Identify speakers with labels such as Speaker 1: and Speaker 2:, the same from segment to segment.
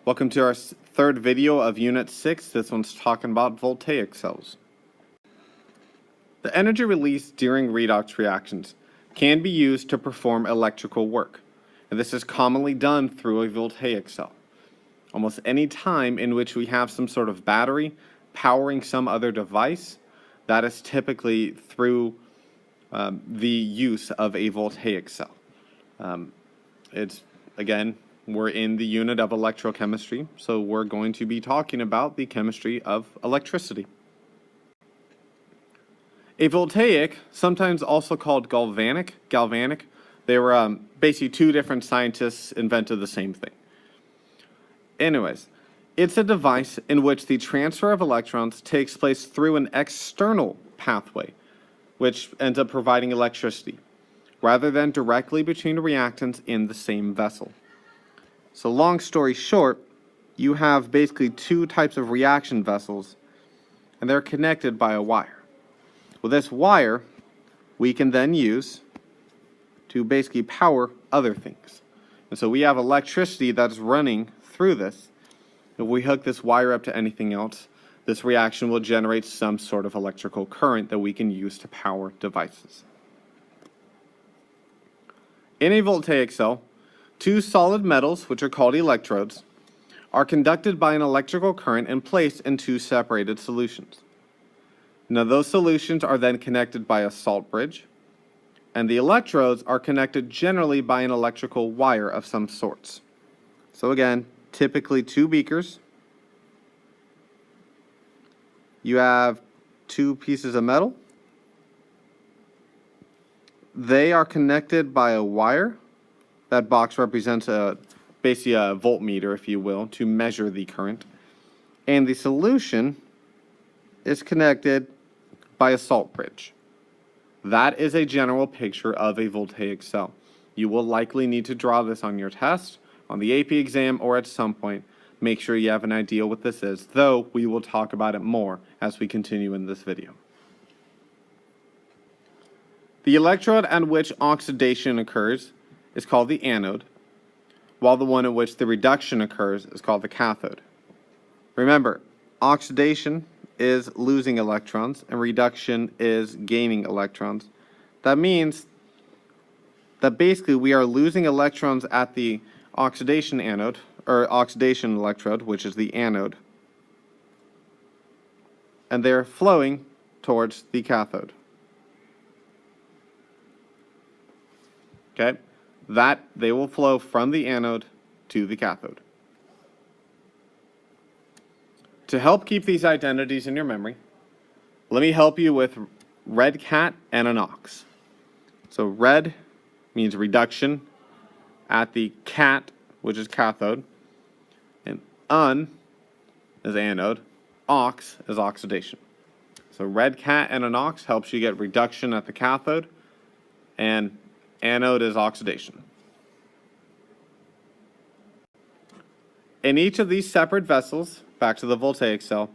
Speaker 1: Welcome to our third video of Unit 6. This one's talking about Voltaic cells. The energy released during redox reactions can be used to perform electrical work, and this is commonly done through a Voltaic cell. Almost any time in which we have some sort of battery powering some other device, that is typically through the use of a Voltaic cell. We're in the unit of electrochemistry, so we're going to be talking about the chemistry of electricity. A voltaic, sometimes also called galvanic, they were basically two different scientists invented the same thing. Anyways, it's a device in which the transfer of electrons takes place through an external pathway, which ends up providing electricity, rather than directly between reactants in the same vessel. So long story short, you have basically two types of reaction vessels, and they're connected by a wire. Well, this wire we can then use to basically power other things. And so we have electricity that's running through this. If we hook this wire up to anything else, this reaction will generate some sort of electrical current that we can use to power devices. In a voltaic cell, two solid metals, which are called electrodes, are conducted by an electrical current and placed in two separated solutions. Now, those solutions are then connected by a salt bridge, and the electrodes are connected generally by an electrical wire of some sorts. So again, typically two beakers. You have two pieces of metal. They are connected by a wire. That box represents basically a voltmeter, if you will, to measure the current. And the solution is connected by a salt bridge. That is a general picture of a voltaic cell. You will likely need to draw this on your test, on the AP exam, or at some point. Make sure you have an idea what this is, though we will talk about it more as we continue in this video. The electrode at which oxidation occurs is called the anode, while the one in which the reduction occurs is called the cathode. Remember, oxidation is losing electrons and reduction is gaining electrons. That means that basically we are losing electrons at the oxidation anode, or oxidation electrode, which is the anode, and they're flowing towards the cathode. Okay? That they will flow from the anode to the cathode. To help keep these identities in your memory, let me help you with red cat and an ox. So red means reduction at the cat, which is cathode, and un is anode, ox is oxidation. So red cat and an ox helps you get reduction at the cathode, and anode is oxidation. In each of these separate vessels, back to the voltaic cell,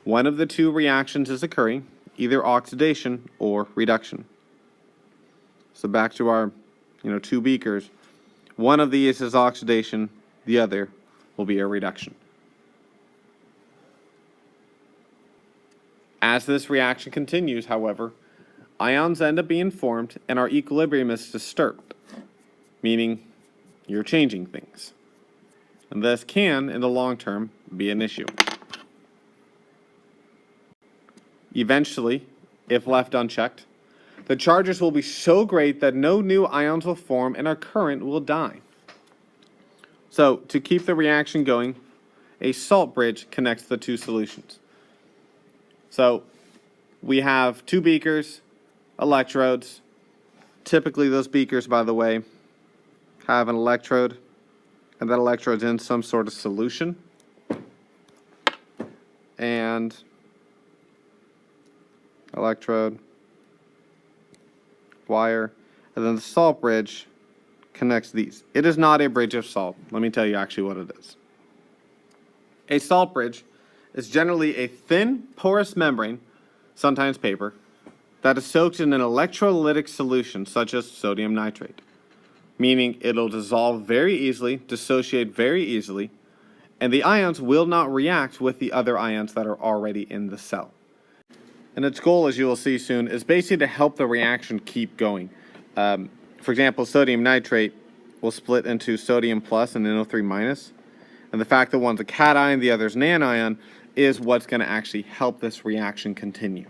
Speaker 1: one of the two reactions is occurring, either oxidation or reduction. So back to our, two beakers. One of these is oxidation, the other will be a reduction. As this reaction continues, however, ions end up being formed and our equilibrium is disturbed, meaning you're changing things. And this can, in the long term, be an issue. Eventually, if left unchecked, the charges will be so great that no new ions will form and our current will die. So, to keep the reaction going, a salt bridge connects the two solutions. So, we have two beakers, electrodes. Typically, those beakers, by the way, have an electrode, and that electrode's in some sort of solution. And electrode, wire, and then the salt bridge connects these. It is not a bridge of salt. Let me tell you actually what it is. A salt bridge is generally a thin, porous membrane, sometimes paper, that is soaked in an electrolytic solution such as sodium nitrate, meaning it'll dissolve very easily, dissociate very easily, And the ions will not react with the other ions that are already in the cell. And its goal, as you will see soon, is basically to help the reaction keep going. For example, sodium nitrate will split into sodium plus and NO3 minus. And the fact that one's a cation, the other's an anion, is what's going to actually help this reaction continue.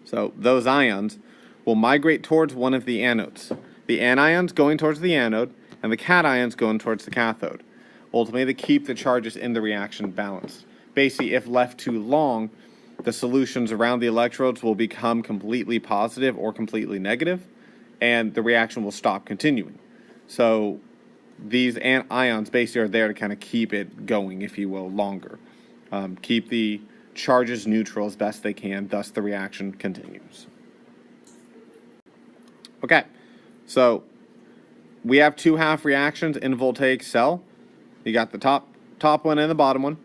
Speaker 1: So those ions will migrate towards one of the anodes. The anions going towards the anode, and the cations going towards the cathode. Ultimately, to keep the charges in the reaction balanced. Basically, if left too long, the solutions around the electrodes will become completely positive or completely negative, and the reaction will stop continuing. So these ions basically are there to kind of keep it going, if you will, longer. Keep the charges neutral as best they can, thus the reaction continues. Okay, so we have two half reactions in a voltaic cell. You got the top one and the bottom one.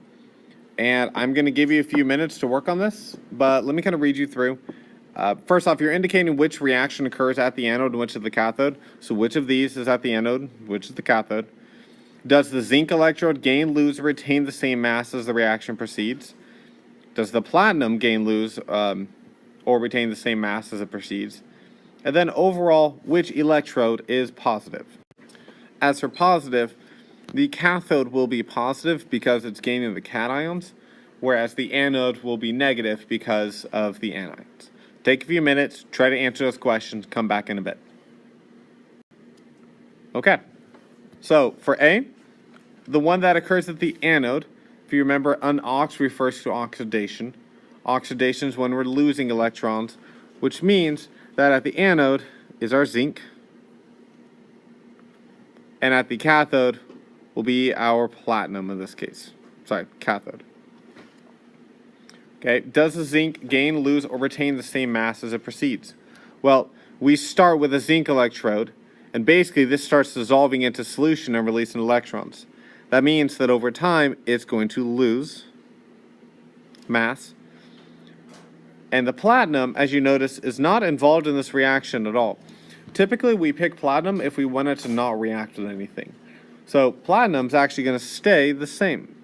Speaker 1: And I'm going to give you a few minutes to work on this, but let me kind of read you through. First off, you're indicating which reaction occurs at the anode and which is the cathode. So which of these is at the anode, which is the cathode? Does the zinc electrode gain, lose, or retain the same mass as the reaction proceeds? Does the platinum gain, lose, or retain the same mass as it proceeds? And then overall, which electrode is positive? As for positive, the cathode will be positive because it's gaining the cations, whereas the anode will be negative because of the anions. Take a few minutes, try to answer those questions, come back in a bit. Okay, so for A, the one that occurs at the anode, if you remember, unox refers to oxidation. Oxidation is when we're losing electrons, which means that at the anode is our zinc, and at the cathode will be our platinum in this case. Sorry, cathode. Okay, does the zinc gain, lose, or retain the same mass as it proceeds? Well, we start with a zinc electrode, and basically this starts dissolving into solution and releasing electrons. That means that over time, it's going to lose mass. And the platinum, as you notice, is not involved in this reaction at all. Typically, we pick platinum if we want it to not react with anything. So platinum's actually going to stay the same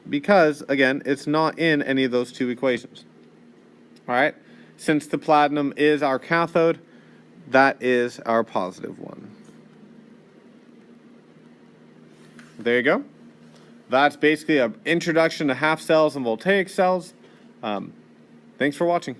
Speaker 1: because, again, it's not in any of those two equations. All right? Since the platinum is our cathode, that is our positive one. There you go. That's basically an introduction to half cells and voltaic cells. Thanks for watching.